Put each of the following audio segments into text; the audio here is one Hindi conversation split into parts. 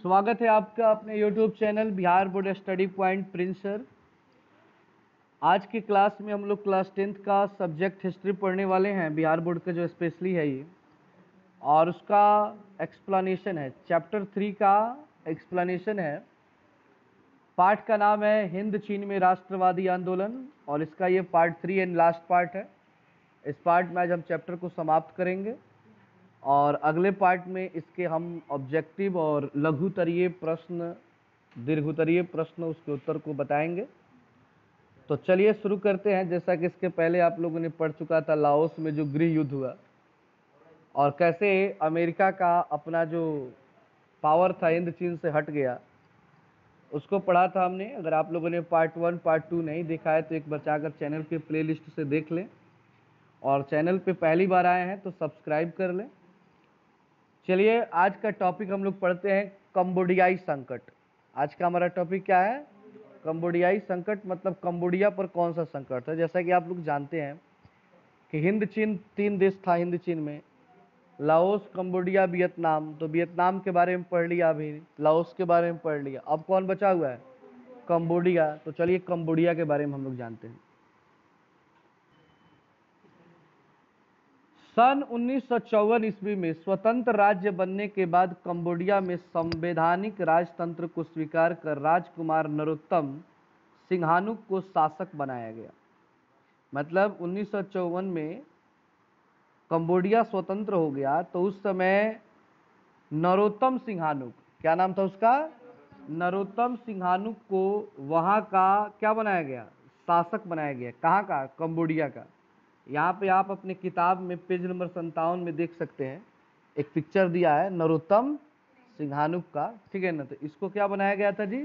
स्वागत है आपका अपने YouTube channel Bihar board study point Prince sir. आज की क्लास में हम लोग क्लास 10th का सब्जेक्ट हिस्ट्री पढ़ने वाले हैं, बिहार बोर्ड का जो स्पेशली है ये, और उसका एक्सप्लेनेशन है। चैप्टर 3 का एक्सप्लेनेशन है। पार्ट का नाम है हिंद चीन में राष्ट्रवादी आंदोलन, और इसका ये पार्ट 3 एंड लास्ट पार्ट है। इस पार्ट में आज हम चैप्टर को समाप्त करेंगे और अगले पार्ट में इसके हम ऑब्जेक्टिव और लघुतरीय प्रश्न, दीर्घोत्तरीय प्रश्न, उसके उत्तर को बताएंगे। तो चलिए शुरू करते हैं। जैसा कि इसके पहले आप लोगों ने पढ़ चुका था लाओस में जो गृह युद्ध हुआ और कैसे अमेरिका का अपना जो पावर था हिंद चीन से हट गया, उसको पढ़ा था हमने। अगर आप लोगों ने पार्ट 1 पार्ट 2 नहीं देखा है तो एक बार जाकर चैनल के प्लेलिस्ट से देख लें, और चैनल पे पहली बार आए हैं तो सब्सक्राइब कर लें। चलिए आज का टॉपिक हम लोग पढ़ते हैं कंबोडियाई संकट। आज का हमारा टॉपिक क्या है? कंबोडियाई संकट, मतलब कंबोडिया पर कौन सा संकट है। जैसा कि आप लोग जानते हैं कि हिंद चीन 3 देश था हिंद चीन में, लाओस, कंबोडिया, वियतनाम। तो वियतनाम के बारे में पढ़ लिया, अभी लाओस के बारे में पढ़ लिया, अब कौन बचा हुआ है? कंबोडिया। तो चलिए कंबोडिया के बारे में हम लोग जानते हैं। सन 1954 ईस्वी में स्वतंत्र राज्य बनने के बाद कंबोडिया में संवैधानिक राजतंत्र को स्वीकार कर राजकुमार नरोत्तम सिंहानुक को शासक बनाया गया। मतलब 1954 में कंबोडिया स्वतंत्र हो गया तो उस समय नरोत्तम सिंहानुक, क्या नाम था उसका? नरोत्तम सिंहानुक को वहाँ का क्या बनाया गया? शासक बनाया गया। कहाँ का? कंबोडिया का। यहाँ पे आप अपने किताब में पेज नंबर 57 में देख सकते हैं, एक पिक्चर दिया है नरोत्तम सिंहानुक का, ठीक है ना। तो इसको क्या बनाया गया था जी?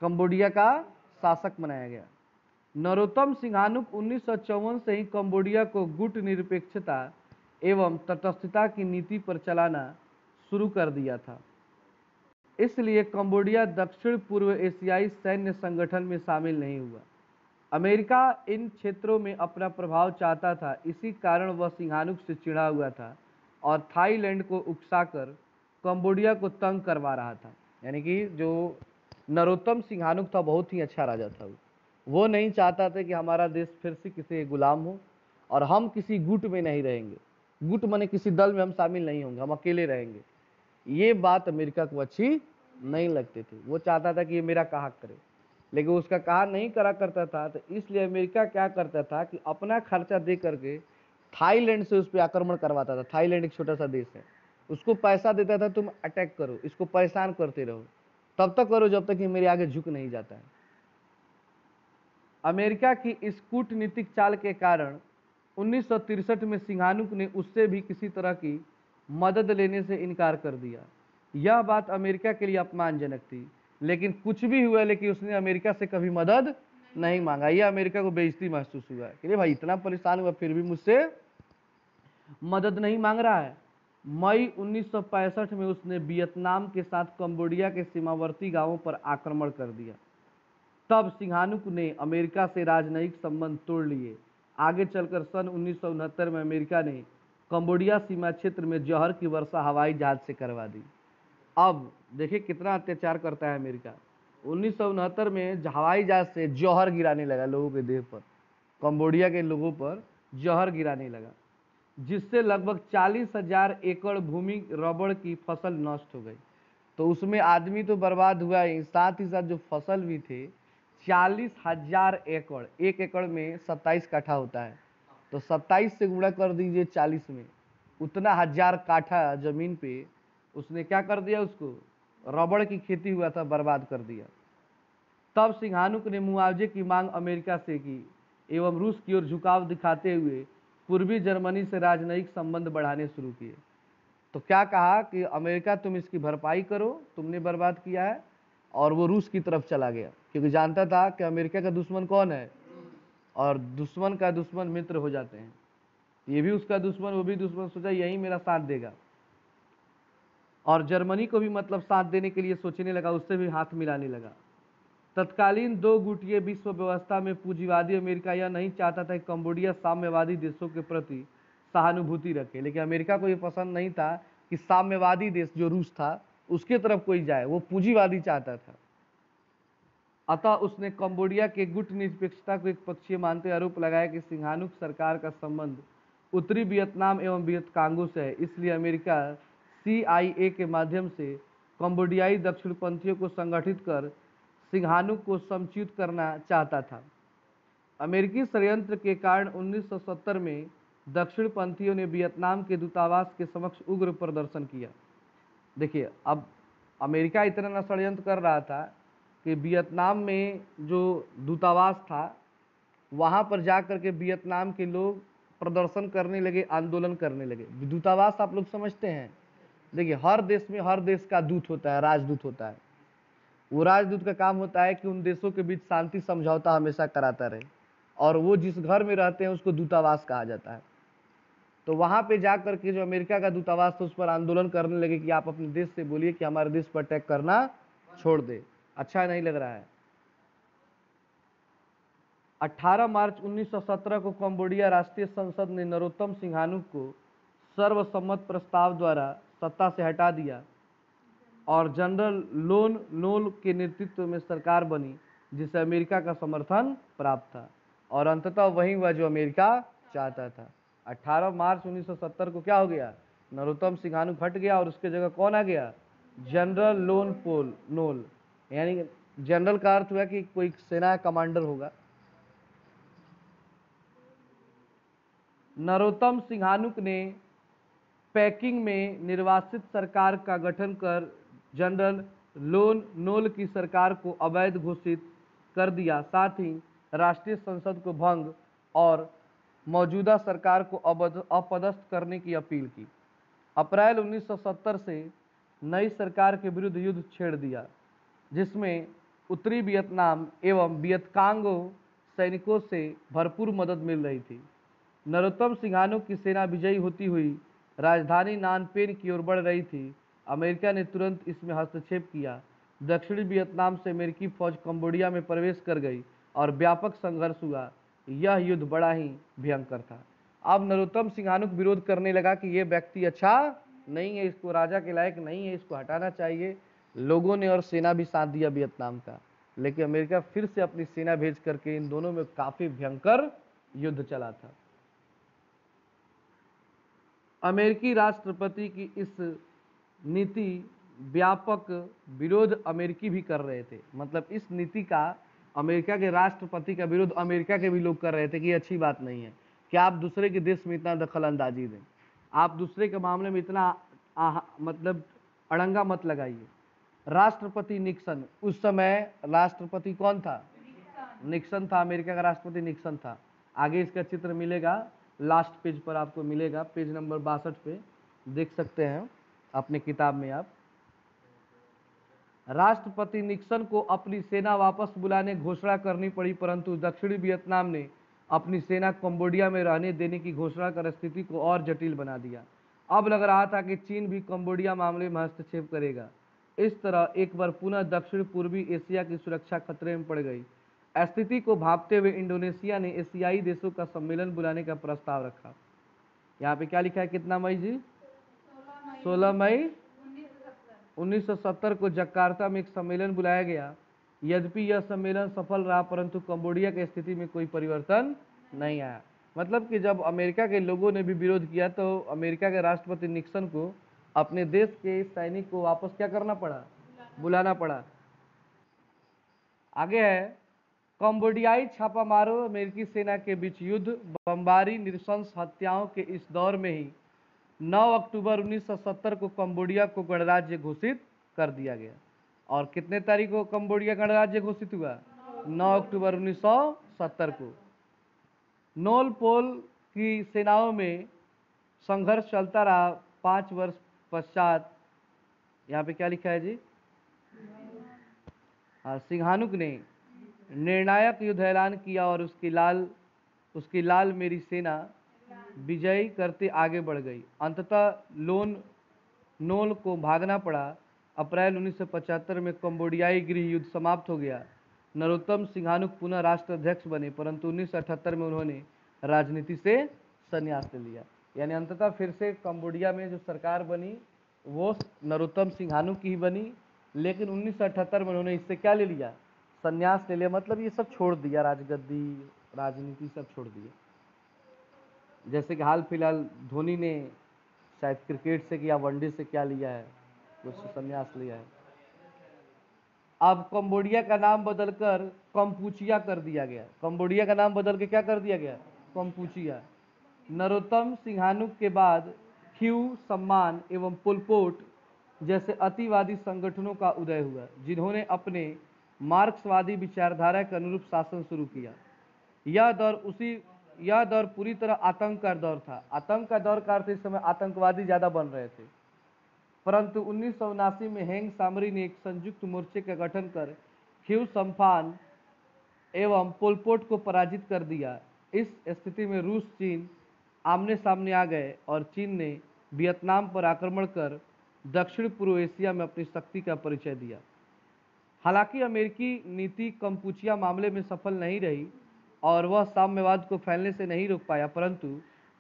कंबोडिया का शासक बनाया गया। नरोत्तम सिंहानुक 1954 से ही कंबोडिया को गुट निरपेक्षता एवं तटस्थता की नीति पर चलाना शुरू कर दिया था। इसलिए कंबोडिया दक्षिण पूर्व एशियाई सैन्य संगठन में शामिल नहीं हुआ। अमेरिका इन क्षेत्रों में अपना प्रभाव चाहता था, इसी कारण वह सिंहानुक से चिढ़ा हुआ था और थाईलैंड को उकसाकर कंबोडिया को तंग करवा रहा था। यानी कि जो नरोत्तम सिंहानुक था बहुत ही अच्छा राजा था। वो नहीं चाहता था कि हमारा देश फिर से किसी गुलाम हो, और हम किसी गुट में नहीं रहेंगे। गुट माने किसी दल में हम शामिल नहीं होंगे, हम अकेले रहेंगे। ये बात अमेरिका को अच्छी नहीं लगती थी। वो चाहता था कि ये मेरा कहा करे, लेकिन उसका कहा नहीं करा करता था। तो इसलिए अमेरिका क्या करता था कि अपना खर्चा दे करके थाईलैंड से उस पर आक्रमण करवाता था। थाईलैंड एक छोटा सा देश है, उसको पैसा देता था, तुम अटैक करो, इसको परेशान करते रहो, तब तक करो जब तक कि मेरे आगे झुक नहीं जाता है। अमेरिका की इस कूटनीतिक चाल के कारण 1963 में सिंहानुक ने उससे भी किसी तरह की मदद लेने से इनकार कर दिया। यह बात अमेरिका के लिए अपमानजनक थी, लेकिन कुछ भी हुआ, लेकिन उसने अमेरिका से कभी मदद नहीं मांगा। यह अमेरिका को बेइज्जती महसूस हुआ कि भाई इतना परेशान हुआ फिर भी मुझसे मदद नहीं मांग रहा है। मई 1965 में उसने वियतनाम के साथ कंबोडिया के सीमावर्ती गांवों पर आक्रमण कर दिया। तब सिंहानुक ने अमेरिका से राजनयिक संबंध तोड़ लिए। आगे चलकर सन 1969 में अमेरिका ने कंबोडिया सीमा क्षेत्र में जौहर की वर्षा हवाई जहाज से करवा दी। अब देखिए कितना अत्याचार करता है अमेरिका। 1969 में हवाई जहाज से जौहर गिराने लगा लोगों के देह पर, कंबोडिया के लोगों पर जौहर गिराने लगा, जिससे लगभग 40,000 एकड़ भूमि रबड़ की फसल नष्ट हो गई। तो उसमें आदमी तो बर्बाद हुआ ही, साथ ही साथ जो फसल भी थे 40,000 एकड़। एक एकड़ में 27 काठा होता है, तो 27 से गुणा कर दीजिए 40 में, उतना 1000 काठा जमीन पे उसने क्या कर दिया? उसको रबड़ की खेती हुआ था, बर्बाद कर दिया। तब सिंहानुक ने मुआवजे की मांग अमेरिका से की एवं रूस की ओर झुकाव दिखाते हुए पूर्वी जर्मनी से राजनयिक संबंध बढ़ाने शुरू किए। तो क्या कहा कि अमेरिका तुम इसकी भरपाई करो, तुमने बर्बाद किया है, और वो रूस की तरफ चला गया, क्योंकि जानता था कि अमेरिका का दुश्मन कौन है, और दुश्मन का दुश्मन मित्र हो जाते हैं। ये भी उसका दुश्मन, वो भी दुश्मन, सोचा यही मेरा साथ देगा, और जर्मनी को भी मतलब साथ देने के लिए सोचने लगा, उससे भी हाथ मिलाने लगा। तत्कालीन दो गुटीय विश्व व्यवस्था में पूंजीवादी अमेरिका यह नहीं चाहता था कि कंबोडिया साम्यवादी देशों के प्रति सहानुभूति रखे, लेकिन अमेरिका को यह पसंद नहीं था कि साम्यवादी देश जो रूस था उसके तरफ कोई जाए, वो पूंजीवादी चाहता था। अतः उसने कंबोडिया के गुटनिरपेक्षता को एक पक्षीय मानते आरोप लगाया कि सिंघानुक सरकार का संबंध उत्तरी वियतनाम एवं वियतकांगो से है, इसलिए अमेरिका CIA के माध्यम से कंबोडियाई दक्षिणपंथियों को संगठित कर सिंघानुक को समच्युत करना चाहता था। अमेरिकी षड्यंत्र के कारण 1970 में दक्षिणपंथियों ने वियतनाम के दूतावास के समक्ष उग्र प्रदर्शन किया। देखिए, अब अमेरिका इतना ना षड्यंत्र कर रहा था कि वियतनाम में जो दूतावास था वहाँ पर जा कर के वियतनाम के लोग प्रदर्शन करने लगे, आंदोलन करने लगे। दूतावास आप लोग समझते हैं, देखिए हर देश में हर देश का दूत होता है, राजदूत होता है। वो राजदूत का काम होता है कि उन देशों के बीच शांति समझौता हमेशा कराता रहे, और वो जिस घर में रहते हैं उसको दूतावास कहा जाता है। तो वहाँ पे जा करके जो अमेरिका का दूतावास था उस पर आंदोलन करने लगे कि आप अपने देश से बोलिए कि हमारे देश पर अटैक करना छोड़ दे, अच्छा नहीं लग रहा है। 18 मार्च 1917 को कंबोडिया राष्ट्रीय संसद ने नरोत्तम सिंघानुक को सर्वसम्मत प्रस्ताव द्वारा सत्ता से हटा दिया और जनरल लोन नोल के नेतृत्व में सरकार बनी, जिसे अमेरिका का समर्थन प्राप्त था, और अंततः वही हुआ जो अमेरिका चाहता था। 18 मार्च 1970 को क्या हो गया, नरोत्तम सिंघानुक हट गया और उसके जगह कौन आ गया, जनरल लोन पोल नोल। यानी जनरल का अर्थ हुआ कि कोई सेना कमांडर होगा। नरोत्तम सिंघानुक ने पेकिंग में निर्वासित सरकार का गठन कर जनरल लोन नोल की सरकार को अवैध घोषित कर दिया, साथ ही राष्ट्रीय संसद को भंग और मौजूदा सरकार को अपदस्थ करने की अपील की। अप्रैल 1970 से नई सरकार के विरुद्ध युद्ध छेड़ दिया, जिसमें उत्तरी वियतनाम एवं वियतकांगो सैनिकों से भरपूर मदद मिल रही थी। नरोत्तम सिंघानुक की सेना विजयी होती हुई राजधानी नानपेन की ओर बढ़ रही थी। अमेरिका ने तुरंत इसमें हस्तक्षेप किया। दक्षिणी वियतनाम से अमेरिकी फौज कंबोडिया में प्रवेश कर गई और व्यापक संघर्ष हुआ। यह युद्ध बड़ा ही भयंकर था। अब नरोत्तम सिंघानुक विरोध करने लगा कि ये व्यक्ति अच्छा नहीं है, इसको राजा के लायक नहीं है, इसको हटाना चाहिए। लोगों ने और सेना भी साथ दिया वियतनाम का, लेकिन अमेरिका फिर से अपनी सेना भेज करके इन दोनों में काफी भयंकर युद्ध चला था। अमेरिकी राष्ट्रपति की इस नीति व्यापक विरोध अमेरिकी भी कर रहे थे। मतलब इस नीति का अमेरिका के राष्ट्रपति का विरोध अमेरिका के भी लोग कर रहे थे कि ये अच्छी बात नहीं है कि आप दूसरे के देश में इतना दखल अंदाजी दें, आप दूसरे के मामले में इतना मतलब अड़ंगा मत लगाइए। राष्ट्रपति निक्सन, उस समय राष्ट्रपति कौन था, निक्सन था, अमेरिका का राष्ट्रपति निक्सन था। आगे इसका चित्र मिलेगा, लास्ट पेज पर आपको मिलेगा, पेज नंबर 62 पे देख सकते हैं अपने किताब में आप। राष्ट्रपति निक्सन को अपनी सेना वापस बुलाने घोषणा करनी पड़ी, परंतु दक्षिणी वियतनाम ने अपनी सेना कंबोडिया में रहने देने की घोषणा कर स्थिति को और जटिल बना दिया। अब लग रहा था कि चीन भी कंबोडिया मामले में हस्तक्षेप करेगा। इस तरह एक बार पुनः दक्षिण पूर्वी एशिया की सुरक्षा खतरे में पड़ गई। स्थिति को भांपते हुए इंडोनेशिया ने एशियाई देशों का सम्मेलन बुलाने का प्रस्ताव रखा। यहाँ पे क्या लिखा है, कितना मई जी, 16 मई 1970 को जकार्ता में एक सम्मेलन बुलाया गया। यद्यपि यह सम्मेलन सफल रहा, परंतु कंबोडिया की स्थिति में कोई परिवर्तन नहीं आया। मतलब कि जब अमेरिका के लोगों ने भी विरोध किया तो अमेरिका के राष्ट्रपति निक्सन को अपने देश के सैनिक को वापस क्या करना पड़ा, बुलाना पड़ा। आगे है, कंबोडियाई छापामारों अमेरिकी सेना के बीच युद्ध, बमबारी, नृशंस हत्याओं के इस दौर में ही 9 अक्टूबर 1970 को कंबोडिया को गणराज्य घोषित कर दिया गया। और कितने तारीख को कंबोडिया गणराज्य घोषित हुआ, 9 अक्टूबर 1970 को। नोल पोल की सेनाओं में संघर्ष चलता रहा। 5 वर्ष पश्चात, यहाँ पे क्या लिखा है जी, सिंघानुक ने निर्णायक युद्ध ऐलान किया और उसकी लाल मेरी सेना विजयी करते आगे बढ़ गई। अंततः नोल को भागना पड़ा। अप्रैल 1975 में कंबोडियाई गृह युद्ध समाप्त हो गया। नरोत्तम सिंघानुक पुनः राष्ट्राध्यक्ष बने, परंतु 1978 में उन्होंने राजनीति से संन्यास ले लिया। यानी अंततः फिर से कंबोडिया में जो सरकार बनी वो नरोत्तम सिंहानू की ही बनी, लेकिन 1978 में उन्होंने इससे क्या ले लिया, संन्यास ले लिया। मतलब ये सब छोड़ दिया, राजगद्दी राजनीति सब छोड़ दिया। जैसे कि हाल फिलहाल धोनी ने शायद क्रिकेट से या वनडे से क्या लिया है, कुछ संन्यास लिया है। अब कंबोडिया का नाम बदलकर कंपूचिया कर दिया गया। कंबोडिया का नाम बदल के क्या कर दिया गया, कंपूचिया। नरोत्तम सिंहानुक के बाद ख्यू सम्मान एवं पोलपोट जैसे अतिवादी संगठनों का उदय हुआ, जिन्होंने अपने मार्क्सवादी विचारधारा के अनुरूप शासन शुरू किया। यह दौर पूरी तरह आतंक का दौर था। आतंक का दौर का अर्थ इस समय आतंकवादी ज्यादा बन रहे थे। परंतु 1979 में हेंग सामरी ने एक संयुक्त मोर्चे का गठन कर ख्यू सम्फान एवं पोलपोट को पराजित कर दिया। इस स्थिति में रूस चीन आमने सामने आ गए और चीन ने वियतनाम पर आक्रमण कर दक्षिण पूर्व एशिया में अपनी शक्ति का परिचय दिया। हालांकि अमेरिकी नीति कंपूचिया मामले में सफल नहीं रही और वह साम्यवाद को फैलने से नहीं रोक पाया, परंतु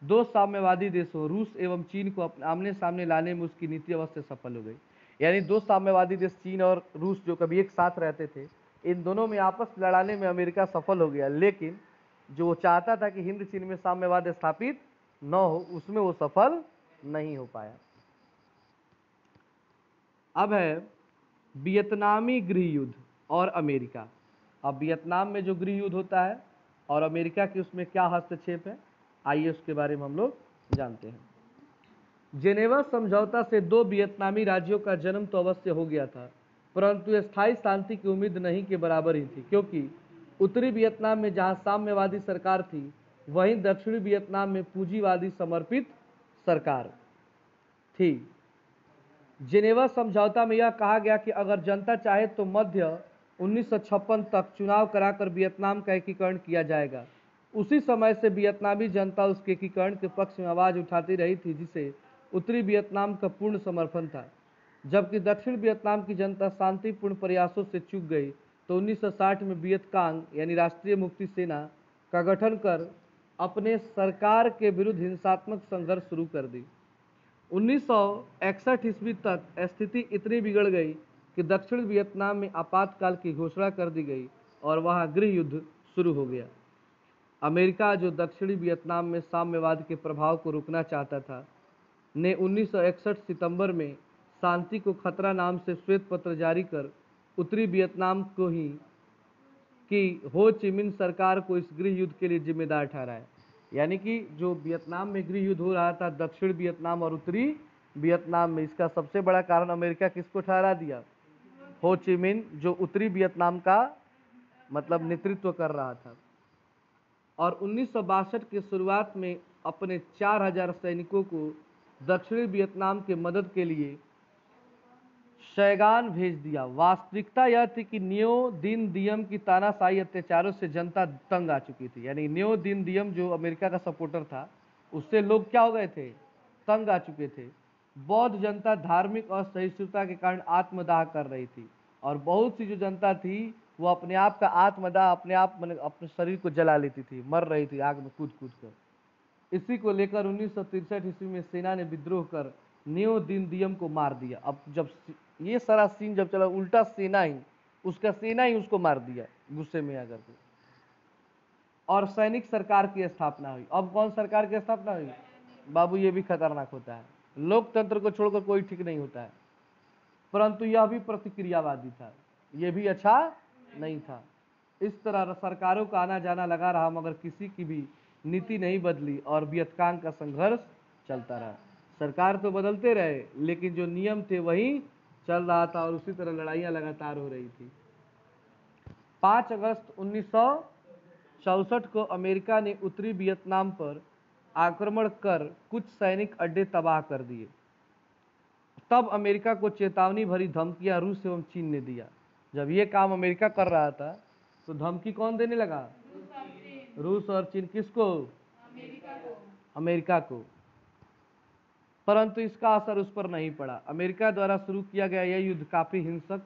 दो साम्यवादी देशों रूस एवं चीन को अपने आमने सामने लाने में उसकी नीति अवश्य सफल हो गई। यानी दो साम्यवादी देश चीन और रूस जो कभी एक साथ रहते थे, इन दोनों में आपस लड़ाने में अमेरिका सफल हो गया, लेकिन जो वो चाहता था कि हिंद चीन में साम्यवाद स्थापित न हो, उसमें वो सफल नहीं हो पाया। अब है वियतनामी गृह युद्ध और अमेरिका। अब वियतनाम में जो गृह युद्ध होता है और अमेरिका की उसमें क्या हस्तक्षेप है, आइए उसके बारे में हम लोग जानते हैं। जेनेवा समझौता से दो वियतनामी राज्यों का जन्म तो अवश्य हो गया था, परंतु स्थायी शांति की उम्मीद नहीं के बराबर ही थी, क्योंकि उत्तरी वियतनाम में जहां साम्यवादी सरकार थी, वहीं दक्षिणी वियतनाम में पूंजीवादी समर्पित सरकार थी। जेनेवा समझौता में यह कहा गया कि अगर जनता चाहे तो मध्य 1956 तक चुनाव कराकर वियतनाम का एकीकरण किया जाएगा। उसी समय से वियतनामी जनता उसके एकीकरण के पक्ष में आवाज उठाती रही थी, जिसे उत्तरी वियतनाम का पूर्ण समर्थन था। जबकि दक्षिण वियतनाम की जनता शांतिपूर्ण प्रयासों से चूक गई, तो 1960 में वियतकांग यानी राष्ट्रीय मुक्ति सेना का गठन कर अपने सरकार के विरुद्ध हिंसात्मक संघर्ष शुरू कर दी। 1961 ईस्वी तक स्थिति इतनी बिगड़ गई कि दक्षिण वियतनाम में आपातकाल की घोषणा कर दी गई और वहां गृह युद्ध शुरू हो गया। अमेरिका, जो दक्षिणी वियतनाम में साम्यवाद के प्रभाव को रोकना चाहता था, ने 1961 सितंबर में शांति को खतरा नाम से श्वेत पत्र जारी कर उत्तरी वियतनाम को ही कि हो ची मिन्ह सरकार को इस गृह युद्ध के लिए जिम्मेदार ठहराया। यानी कि जो वियतनाम में गृह युद्ध हो रहा था दक्षिण वियतनाम और उत्तरी वियतनाम में, इसका सबसे बड़ा कारण अमेरिका किसको ठहरा दिया, हो ची मिन्ह, जो उत्तरी वियतनाम का मतलब नेतृत्व कर रहा था। और 1962 की शुरुआत में अपने 4000 सैनिकों को दक्षिणी वियतनाम के मदद के लिए शैगान भेज दिया। वास्तविकता यह थी कि न्यो दिन दियम की तानाशाही अत्याचारों से जनता तंग आ चुकी थी। यानी न्यो दिन दियम जो अमेरिका का सपोर्टर था, उससे लोग क्या हो गए थे, तंग आ चुके थे। बौद्ध जनता धार्मिक असहिष्णुता के कारण आत्मदाह कर रही थी और बहुत सी जो जनता थी वो अपने आप का आत्मदाह अपने आप अपने शरीर को जला लेती थी, मर रही थी आग में कूद कूद कर। इसी को लेकर 1963 ईस्वी में सेना ने विद्रोह कर न्यो दिन दियम को मार दिया। अब जब ये सारा सीन जब चला, उल्टा सेना ही उसको मार दिया गुस्से में आकर के, और सैनिक सरकार की स्थापना हुई। अब कौन सरकार की स्थापना हुई बाबू, ये भी खतरनाक होता है। लोकतंत्र को छोड़कर कोई ठीक नहीं होता है, परंतु यह भी प्रतिक्रियावादी था, यह भी अच्छा नहीं था। इस तरह सरकारों का आना जाना लगा रहा, मगर किसी की भी नीति नहीं बदली और वियतकांग का संघर्ष चलता रहा। सरकार तो बदलते रहे, लेकिन जो नियम थे वही चल रहा था और उसी तरह लड़ाइयाँ लगातार हो रही थी। 5 अगस्त 1964 को अमेरिका ने उत्तरी वियतनाम पर आक्रमण कर कुछ सैनिक अड्डे तबाह कर दिए। तब अमेरिका को चेतावनी भरी धमकियां रूस एवं चीन ने दिया। जब ये काम अमेरिका कर रहा था तो धमकी कौन देने लगा, रूस और चीन। किसको, अमेरिका को। परंतु इसका असर उस पर नहीं पड़ा। अमेरिका द्वारा शुरू किया गया यह युद्ध काफी हिंसक,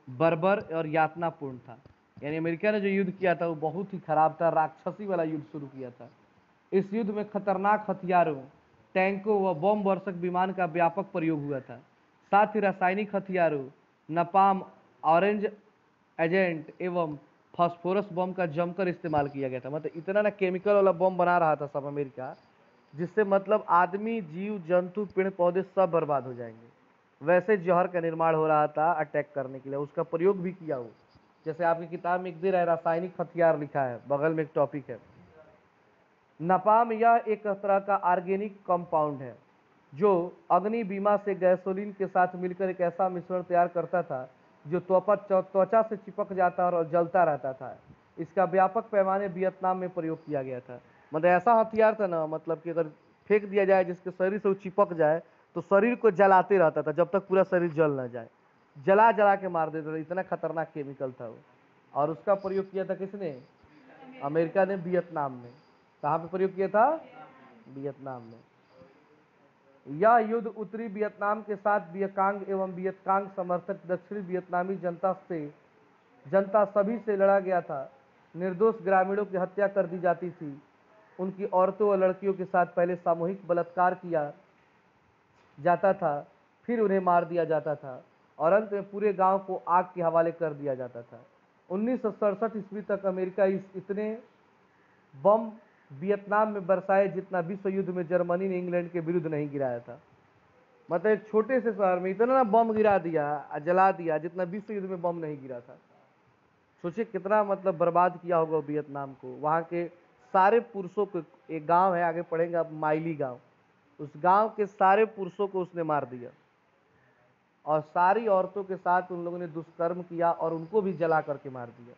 बर्बर और यातनापूर्ण था। यानी अमेरिका ने जो युद्ध किया था वो बहुत ही खराब था, राक्षसी वाला युद्ध शुरू किया था। इस युद्ध में खतरनाक हथियारों, टैंकों व बम वर्षक विमान का व्यापक प्रयोग हुआ था। साथ ही रासायनिक हथियारों, नपाम, ऑरेंज एजेंट एवं फास्फोरस बम का जमकर इस्तेमाल किया गया था। मतलब इतना ना केमिकल वाला बम बना रहा था सब अमेरिका, जिससे मतलब आदमी, जीव जंतु, पेड़ पौधे सब बर्बाद हो जाएंगे। वैसे जहर का निर्माण हो रहा था अटैक करने के लिए, उसका प्रयोग भी किया हो। जैसे आपकी किताब में एक दे रहा है रासायनिक हथियार लिखा है, बगल में एक टॉपिक है नपाम। यह एक तरह का ऑर्गेनिक कंपाउंड है जो अग्नि बीमा से गैसोलीन के साथ मिलकर एक ऐसा मिश्रण तैयार करता था जो त्वचा से चिपक जाता और जलता रहता था। इसका व्यापक पैमाने वियतनाम में प्रयोग किया गया था। मतलब ऐसा हथियार था ना, मतलब कि अगर फेंक दिया जाए जिसके शरीर से वो चिपक जाए तो शरीर को जलाते रहता था जब तक पूरा शरीर जल ना जाए, जला जला के मार देता था। इतना खतरनाक केमिकल था वो। और उसका प्रयोग किया था किसने? अमेरिका ने वियतनाम में। कहाँ पे प्रयोग किया था? वियतनाम में। यह युद्ध उत्तरी वियतनाम के साथ वियतकांग एवं वियतकांग समर्थक दक्षिणी वियतनामी जनता सभी से लड़ा गया था। निर्दोष ग्रामीणों की हत्या कर दी जाती थी। उनकी औरतों और लड़कियों के साथ पहले सामूहिक बलात्कार किया जाता था, फिर उन्हें मार दिया जाता था और अंत में पूरे गांव को आग के हवाले कर दिया जाता था। 1967 ईस्वी तक अमेरिका इतने बम वियतनाम में बरसाए जितना विश्व युद्ध में जर्मनी ने इंग्लैंड के विरुद्ध नहीं गिराया था। मतलब एक छोटे से शहर में इतना ना बम गिरा दिया, जला दिया, जितना विश्व युद्ध में बम नहीं गिरा था। सोचिए कितना मतलब बर्बाद किया होगा वियतनाम को। वहाँ के सारे पुरुषों को, एक गांव है आगे पढ़ेंगे आप, माइली गांव, उस गांव के सारे पुरुषों को उसने मार दिया और सारी औरतों के साथ उन लोगों ने दुष्कर्म किया और उनको भी जला करके मार दिया।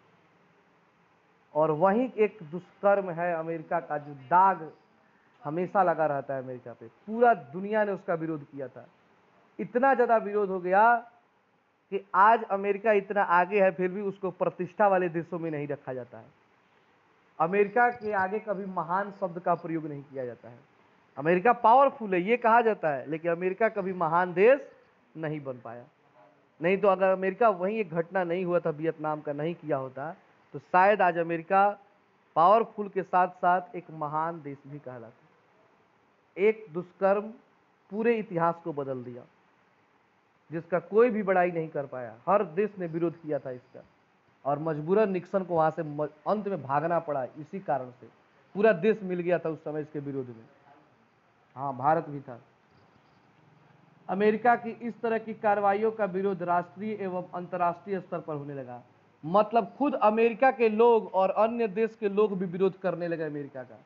और वही एक दुष्कर्म है अमेरिका का, जो दाग हमेशा लगा रहता है अमेरिका पे। पूरा दुनिया ने उसका विरोध किया था। इतना ज्यादा विरोध हो गया कि आज अमेरिका इतना आगे है फिर भी उसको प्रतिष्ठा वाले देशों में नहीं रखा जाता है। अमेरिका के आगे कभी महान शब्द का प्रयोग नहीं किया जाता है। अमेरिका पावरफुल है ये कहा जाता है, लेकिन अमेरिका कभी महान देश नहीं बन पाया। नहीं तो अगर अमेरिका वही एक घटना नहीं हुआ था वियतनाम का, नहीं किया होता, तो शायद आज अमेरिका पावरफुल के साथ साथ एक महान देश भी कहलाता। एक दुष्कर्म पूरे इतिहास को बदल दिया, जिसका कोई भी बड़ाई नहीं कर पाया। हर देश ने विरोध किया था इसका और मजबूरन निक्सन को वहां से अंत में भागना पड़ा। इसी कारण से पूरा देश मिल गया था उस समय इसके विरोध में। हाँ, भारत भी था। अमेरिका की इस तरह की कार्रवाइयों का विरोध राष्ट्रीय एवं अंतर्राष्ट्रीय स्तर पर होने लगा। मतलब खुद अमेरिका के लोग और अन्य देश के लोग भी विरोध करने लगे अमेरिका का।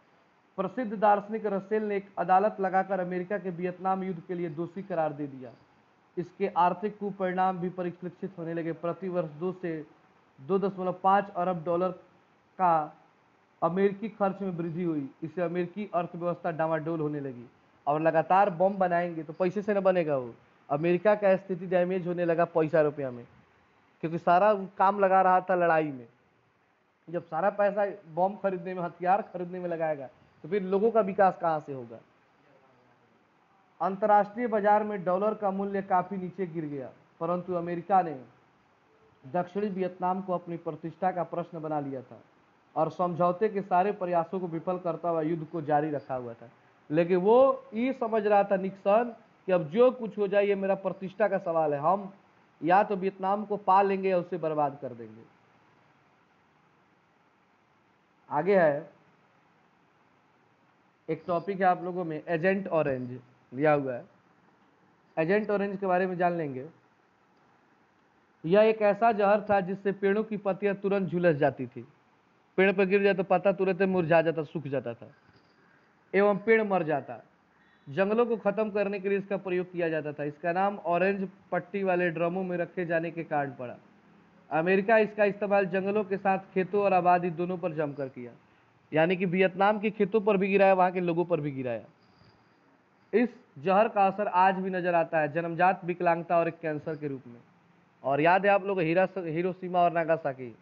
प्रसिद्ध दार्शनिक रसेल ने एक अदालत लगाकर अमेरिका के वियतनाम युद्ध के लिए दोषी करार दे दिया। इसके आर्थिक कुपरिणाम भी परिलक्षित होने लगे। प्रतिवर्ष 2 से 2.5 अरब डॉलर का अमेरिकी खर्च में वृद्धि हुई। इससे अमेरिकी अर्थव्यवस्था डामाडोल होने लगी। और लगातार बम बनाएंगे तो पैसे से न बनेगा वो। अमेरिका का स्थिति डैमेज होने लगा पैसा रुपया में, क्योंकि सारा काम लगा रहा था लड़ाई में। जब सारा पैसा बम खरीदने में, हथियार खरीदने में लगाएगा तो फिर लोगों का विकास कहां से होगा। अंतर्राष्ट्रीय बाजार में डॉलर का मूल्य काफी नीचे गिर गया, परंतु अमेरिका ने दक्षिणी वियतनाम को अपनी प्रतिष्ठा का प्रश्न बना लिया था और समझौते के सारे प्रयासों को विफल करता हुआ युद्ध को जारी रखा हुआ था। लेकिन वो ये समझ रहा था निक्सन कि अब जो कुछ हो जाए ये मेरा प्रतिष्ठा का सवाल है, हम या तो वियतनाम को पा लेंगे या उसे बर्बाद कर देंगे। आगे है एक टॉपिक है आप लोगों में, एजेंट ऑरेंज लिया हुआ है। एजेंट ऑरेंज के बारे में जान लेंगे। यह एक ऐसा जहर था जिससे पेड़ों की पत्तियां तुरंत झुलस जाती थी। पेड़ पर गिर जाए तो पत्ता तुरंत मुरझा जाता, सूख जाता था एवं पेड़ मर जाता। जंगलों को खत्म करने के लिए इसका प्रयोग किया जाता था। इसका नाम ऑरेंज पट्टी वाले ड्रमों में रखे जाने के कारण पड़ा। अमेरिका इसका इस्तेमाल जंगलों के साथ खेतों और आबादी दोनों पर जमकर किया। यानी कि वियतनाम के खेतों पर भी गिराया, वहां के लोगों पर भी गिराया। इस जहर का असर आज भी नजर आता है, जन्मजात विकलांगता और एक कैंसर के रूप में। और याद है आप लोग हिरोशिमा और नागासाकी,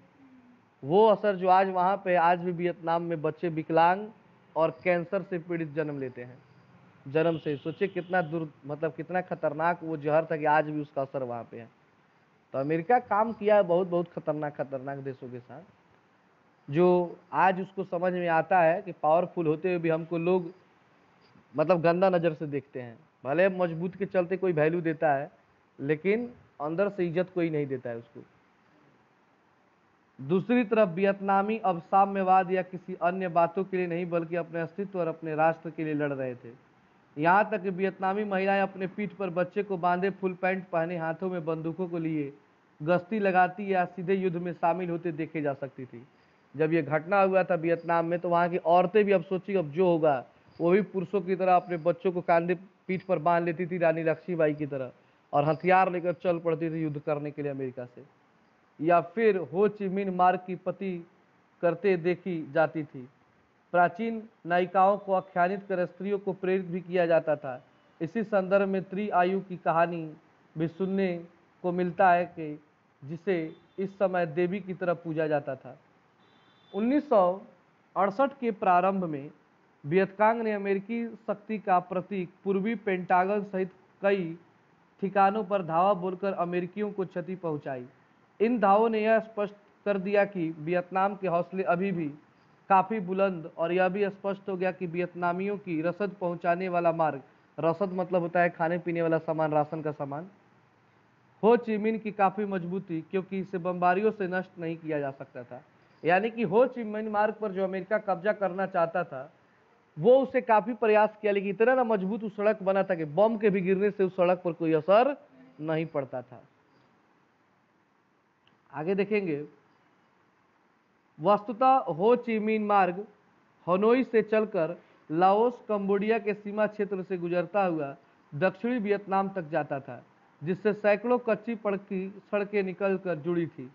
वो असर जो आज वहां पे, आज भी वियतनाम में बच्चे विकलांग और कैंसर से पीड़ित जन्म लेते हैं जन्म से। सोचिए कितना मतलब कितना खतरनाक वो जहर था कि आज भी उसका असर वहां पे है। तो अमेरिका काम किया है बहुत बहुत खतरनाक खतरनाक देशों के साथ, जो आज उसको समझ में आता है कि पावरफुल होते हुए भी हमको लोग मतलब गंदा नज़र से देखते हैं। भले मजबूत के चलते कोई वैल्यू देता है, लेकिन अंदर से इज्जत कोई नहीं देता है उसको। दूसरी तरफ वियतनामी अब साम्यवाद या किसी अन्य बातों के लिए नहीं बल्कि अपने अस्तित्व और अपने राष्ट्र के लिए लड़ रहे थे। यहाँ तक कि वियतनामी महिलाएं अपने पीठ पर बच्चे को बांधे, फुल पैंट पहने, हाथों में बंदूकों को लिए गश्ती लगाती या सीधे युद्ध में शामिल होते देखे जा सकती थी। जब ये घटना हुआ था वियतनाम में, तो वहाँ की औरतें भी अब सोची अब जो होगा, वो भी पुरुषों की तरह अपने बच्चों को कांधे पीठ पर बांध लेती थी रानी लक्ष्मीबाई की तरह, और हथियार लेकर चल पड़ती थी युद्ध करने के लिए अमेरिका से। या फिर हो ची मिन्ह मार्ग की पति करते देखी जाती थी। प्राचीन नायिकाओं को आख्यानित कर स्त्रियों को प्रेरित भी किया जाता था। इसी संदर्भ में त्रिआयु की कहानी भी सुनने को मिलता है कि जिसे इस समय देवी की तरह पूजा जाता था। 1968 के प्रारंभ में वियतकांग ने अमेरिकी शक्ति का प्रतीक पूर्वी पेंटागन सहित कई ठिकानों पर धावा बोलकर अमेरिकियों को क्षति पहुंचाई। इन धावों ने यह स्पष्ट कर दिया कि वियतनाम के हौसले अभी भी काफ़ी बुलंद, और यह भी स्पष्ट हो गया कि वियतनामियों की रसद पहुंचाने वाला मार्ग, रसद मतलब होता है खाने पीने वाला सामान, राशन का सामान, हो ची मिन्ह की काफ़ी मजबूती, क्योंकि इसे बमबारियों से नष्ट नहीं किया जा सकता था। यानी कि हो ची मिन्ह मार्ग पर जो अमेरिका कब्जा करना चाहता था, वो उसे काफ़ी प्रयास किया, लेकिन इतना ना मजबूत उस सड़क बना था कि बम के भी गिरने से उस सड़क पर कोई असर नहीं पड़ता था। आगे देखेंगे, वस्तुतः हो ची मिन्ह मार्ग हनोई से चलकर लाओस कंबोडिया के सीमा क्षेत्र से गुजरता हुआ दक्षिणी वियतनाम तक जाता था, जिससे सैकड़ों कच्ची पक्की सड़कें निकलकर जुड़ी थी।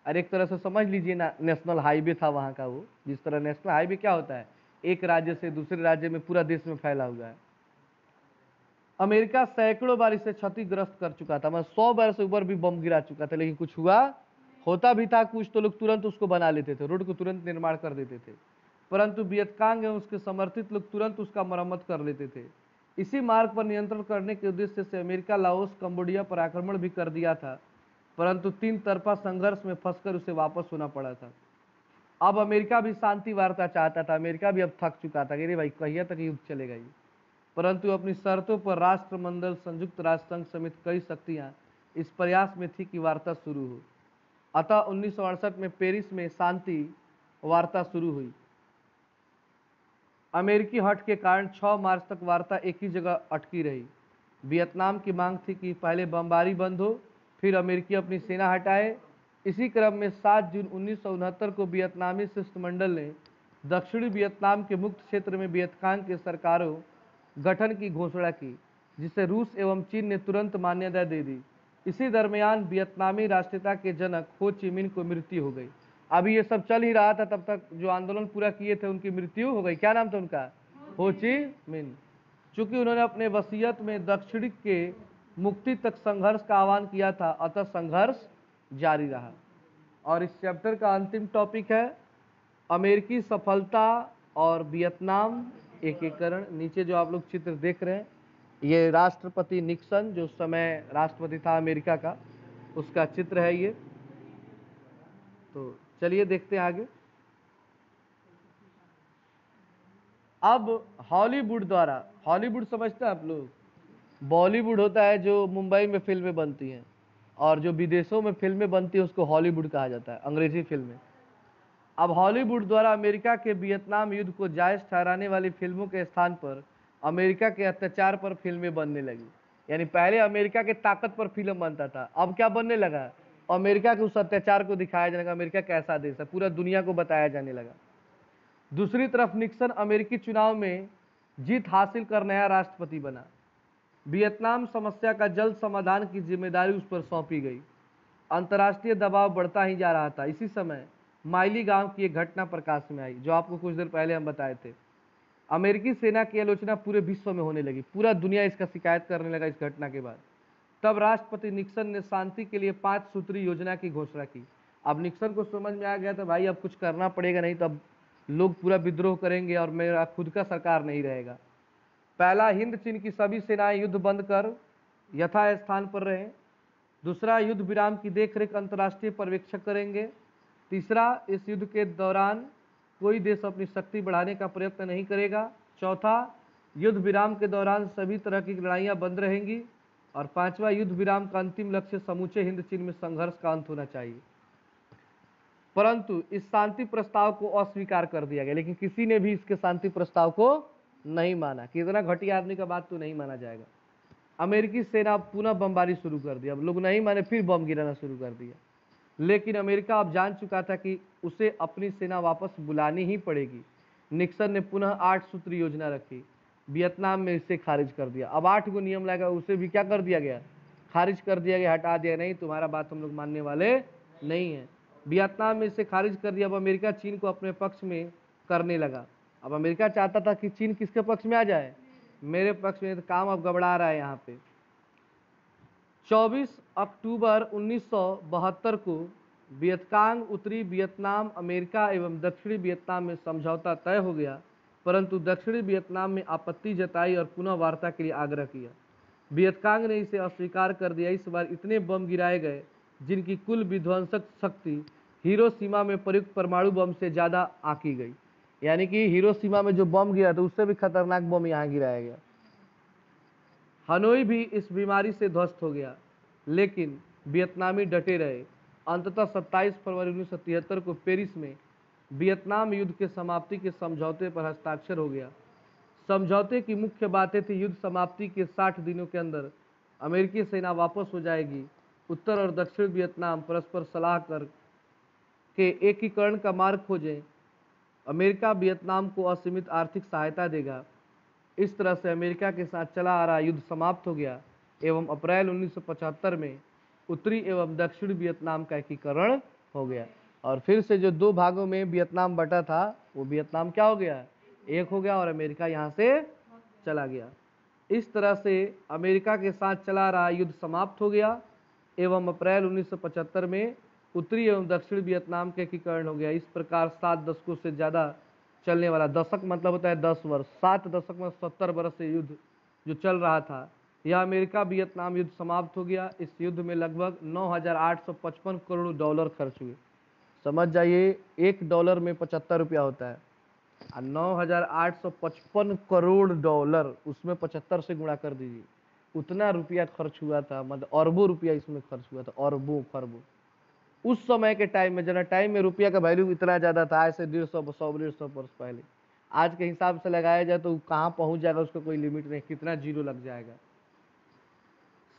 और एक तरह से समझ लीजिए ना, नेशनल हाईवे था वहाँ का वो। जिस तरह नेशनल हाईवे क्या होता है, एक राज्य से दूसरे राज्य में पूरा देश में फैला हुआ है। अमेरिका सैकड़ों बार इसे क्षतिग्रस्त कर चुका था, मतलब 100 बार से ऊपर भी बम गिरा चुका था, लेकिन कुछ हुआ होता भी था कुछ तो लोग तुरंत उसको बना लेते थे, रोड को तुरंत निर्माण कर देते थे। परंतु वियतकांग एवं उसके समर्थित लोग तुरंत उसका मरम्मत कर लेते थे। इसी मार्ग पर नियंत्रण करने के उद्देश्य से अमेरिका लाओस कंबोडिया पर आक्रमण भी कर दिया था, परंतु 3 तरफा संघर्ष में फंसकर उसे वापस होना पड़ा था। अब अमेरिका भी शांति वार्ता चाहता था, अमेरिका भी अब थक चुका था कि अरे भाई कहिए तक युद्ध चलेगा ये, परंतु अपनी शर्तों पर राष्ट्रमंडल, संयुक्त राष्ट्र संघ समेत कई शक्तियां इस प्रयास में थी कि वार्ता शुरू हो। अतः 1968 में पेरिस में शांति वार्ता शुरू हुई। अमेरिकी हट के कारण 6 मार्च तक वार्ता एक ही जगह अटकी रही। वियतनाम की मांग थी कि पहले बमबारी बंद हो, फिर अमेरिकी अपनी सेना हटाए। इसी क्रम में 7 जून 1969 को वियतनामी शिष्टमंडल ने दक्षिणी वियतनाम के मुक्त क्षेत्र में वियतकांग के सरकारों गठन की घोषणा की, जिसे रूस एवं चीन ने तुरंत मान्यता दे दी। इसी दरमियान वियतनामी राष्ट्रीयता के जनक हो ची मिन्ह को मृत्यु हो गई। अभी ये सब चल ही रहा था, तब तक जो आंदोलन पूरा किए थे उनकी मृत्यु हो गई। क्या नाम था उनका? हो ची मिन्ह। चूंकि उन्होंने अपने वसीयत में दक्षिण के मुक्ति तक संघर्ष का आह्वान किया था, अतः संघर्ष जारी रहा। और इस चैप्टर का अंतिम टॉपिक है अमेरिकी सफलता और वियतनाम एकीकरण। नीचे जो आप लोग चित्र देख रहे हैं, ये राष्ट्रपति निक्सन, जो उस समय राष्ट्रपति था अमेरिका का, उसका चित्र है ये। तो चलिए देखते हैं आगे। अब हॉलीवुड द्वारा, हॉलीवुड समझते हैं आप लोग? बॉलीवुड होता है जो मुंबई में फिल्में बनती हैं, और जो विदेशों में फिल्में बनती हैं उसको हॉलीवुड कहा जाता है, अंग्रेजी फिल्में। अब हॉलीवुड द्वारा अमेरिका के वियतनाम युद्ध को जायज ठहराने वाली फिल्मों के स्थान पर अमेरिका के अत्याचार पर फिल्में बनने लगी। यानी पहले अमेरिका के ताकत पर फिल्म बनता था, अब क्या बनने लगा? अमेरिका के उस अत्याचार को दिखाया जाने लगा, अमेरिका कैसा देश है, पूरा दुनिया को बताया जाने लगा। दूसरी तरफ निक्सन अमेरिकी चुनाव में जीत हासिल कर नया राष्ट्रपति बना। वियतनाम समस्या का जल्द समाधान की जिम्मेदारी उस पर सौंपी गई। अंतर्राष्ट्रीय दबाव बढ़ता ही जा रहा था। इसी समय माइली गांव की एक घटना प्रकाश में आई, जो आपको कुछ देर पहले हम बताए थे। अमेरिकी सेना की आलोचना पूरे विश्व में होने लगी, पूरा दुनिया इसका शिकायत करने लगा इस घटना के बाद। तब राष्ट्रपति निक्सन ने शांति के लिए 5 सूत्री योजना की घोषणा की। अब निक्सन को समझ में आ गया था भाई अब कुछ करना पड़ेगा, नहीं तो अब लोग पूरा विद्रोह करेंगे और मेरा खुद का सरकार नहीं रहेगा। पहला, हिंद चीन की सभी सेनाएं युद्ध बंद कर यथास्थान पर रहें। दूसरा, युद्ध विराम की देखरेख अंतर्राष्ट्रीय पर्यवेक्षक करेंगे। तीसरा, इस युद्ध के दौरान कोई देश अपनी शक्ति बढ़ाने का प्रयत्न नहीं करेगा। चौथा, युद्ध विराम के दौरान सभी तरह की लड़ाइयाँ बंद रहेंगी। और 5वां, युद्ध विराम का अंतिम लक्ष्य समूचे हिंद चीन में संघर्ष का अंत होना चाहिए। परंतु इस शांति प्रस्ताव को अस्वीकार कर दिया गया, लेकिन किसी ने भी इसके शांति प्रस्ताव को नहीं माना कि इतना घटिया आदमी का बात तो नहीं माना जाएगा। अमेरिकी सेना पुनः बमबारी शुरू कर दी। अब लोग नहीं माने, फिर बम गिराना शुरू कर दिया। लेकिन अमेरिका अब जान चुका था कि उसे अपनी सेना वापस बुलानी ही पड़ेगी। निक्सन ने पुनः 8 सूत्र योजना रखी, वियतनाम में इसे खारिज कर दिया। अब 8 गो नियम लाएगा, उसे भी क्या कर दिया गया, खारिज कर दिया गया, हटा दिया, नहीं तुम्हारा बात हम लोग मानने वाले नहीं है। वियतनाम में इसे खारिज कर दिया। अब अमेरिका चीन को अपने पक्ष में करने लगा। अब अमेरिका चाहता था कि चीन किसके पक्ष में आ जाए, मेरे पक्ष में। तो काम अब गड़बड़ा रहा है यहाँ पे। 24 अक्टूबर 1972 को वियतकांग, उत्तरी वियतनाम, अमेरिका एवं दक्षिणी वियतनाम में समझौता तय हो गया, परंतु दक्षिणी वियतनाम में आपत्ति जताई और पुनः वार्ता के लिए आग्रह किया। वियतकांग ने इसे अस्वीकार कर दिया। इस बार इतने बम गिराए गए जिनकी कुल विध्वंसक शक्ति हिरोशिमा में प्रयुक्त परमाणु बम से ज़्यादा आंकी गई। यानी कि हिरोशिमा में जो बम गिरा था उससे भी खतरनाक बम यहाँ गिराया गया। हनोई भी इस बीमारी से ध्वस्त हो गया, लेकिन वियतनामी डटे रहे। अंततः 27 फरवरी 1973 को पेरिस में वियतनाम युद्ध के समाप्ति के समझौते पर हस्ताक्षर हो गया। समझौते की मुख्य बातें थी, युद्ध समाप्ति के 60 दिनों के अंदर अमेरिकी सेना वापस हो जाएगी, उत्तर और दक्षिण वियतनाम परस्पर सलाह कर के एकीकरण का मार्ग खोजें, अमेरिका वियतनाम को असीमित आर्थिक सहायता देगा। इस तरह से अमेरिका के साथ चला आ रहा युद्ध समाप्त हो गया एवं अप्रैल 1975 में उत्तरी एवं दक्षिण वियतनाम का एकीकरण हो गया। और फिर से जो 2 भागों में वियतनाम बटा था, वो वियतनाम क्या हो गया, एक हो गया और अमेरिका यहाँ से चला गया। इस तरह से अमेरिका के साथ चला रहा युद्ध समाप्त हो गया एवं अप्रैल 1975 में उत्तरी एवं दक्षिण वियतनाम के एकीकरण हो गया। इस प्रकार 7 दशकों से ज़्यादा चलने वाला, दशक मतलब होता है 10 वर्ष, 7 दशक में 70 वर्ष से युद्ध जो चल रहा था, यह अमेरिका वियतनाम युद्ध समाप्त हो गया। इस युद्ध में लगभग 9,855 करोड़ डॉलर खर्च हुए। समझ जाइए, $1 में 75 रुपया होता है, 9,855 करोड़ डॉलर, उसमें 75 से गुणा कर दीजिए, उतना रुपया खर्च हुआ था। मतलब अरबों रुपया इसमें खर्च हुआ था, अरबों खरबों। उस समय के टाइम में, जना टाइम में रुपया का वैल्यू इतना ज़्यादा था, ऐसे 150 वर्ष पहले। आज के हिसाब से लगाया जाए तो कहाँ पहुँच जाएगा, उसका कोई लिमिट नहीं, कितना जीरो लग जाएगा।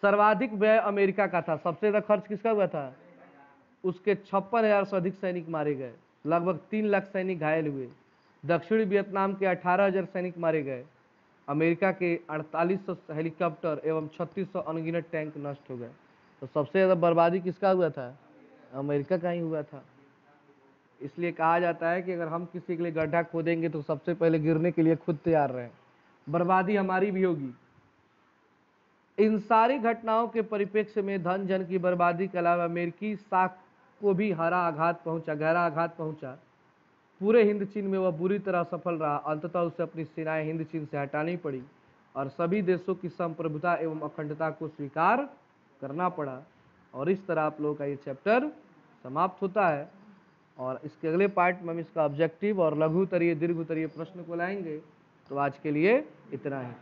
सर्वाधिक व्यय अमेरिका का था। सबसे ज़्यादा खर्च किसका हुआ था, उसके 56,000 से अधिक सैनिक मारे गए, लगभग 3 लाख सैनिक घायल हुए। दक्षिणी वियतनाम के 18,000 सैनिक मारे गए। अमेरिका के 4800 हेलीकॉप्टर एवं 3600 अनगिनत टैंक नष्ट हो गए। तो सबसे ज़्यादा बर्बादी किसका हुआ था, अमेरिका का ही हुआ था। इसलिए कहा जाता है कि अगर हम किसी के लिए गड्ढा खोदेंगे तो सबसे पहले गिरने के लिए खुद तैयार रहें, बर्बादी हमारी भी होगी। इन सारी घटनाओं के परिप्रेक्ष्य में धन जन की बर्बादी के अलावा अमेरिकी साख को भी गहरा आघात पहुंचा। पूरे हिंद चीन में वह बुरी तरह सफल रहा। अंततः उसे अपनी सेनाएं हिंद चीन से हटानी पड़ी और सभी देशों की संप्रभुता एवं अखंडता को स्वीकार करना पड़ा। और इस तरह आप लोगों का ये चैप्टर समाप्त होता है। और इसके अगले पार्ट में हम इसका ऑब्जेक्टिव और लघु उत्तरीय दीर्घ उत्तरीय प्रश्न को लाएंगे। तो आज के लिए इतना ही।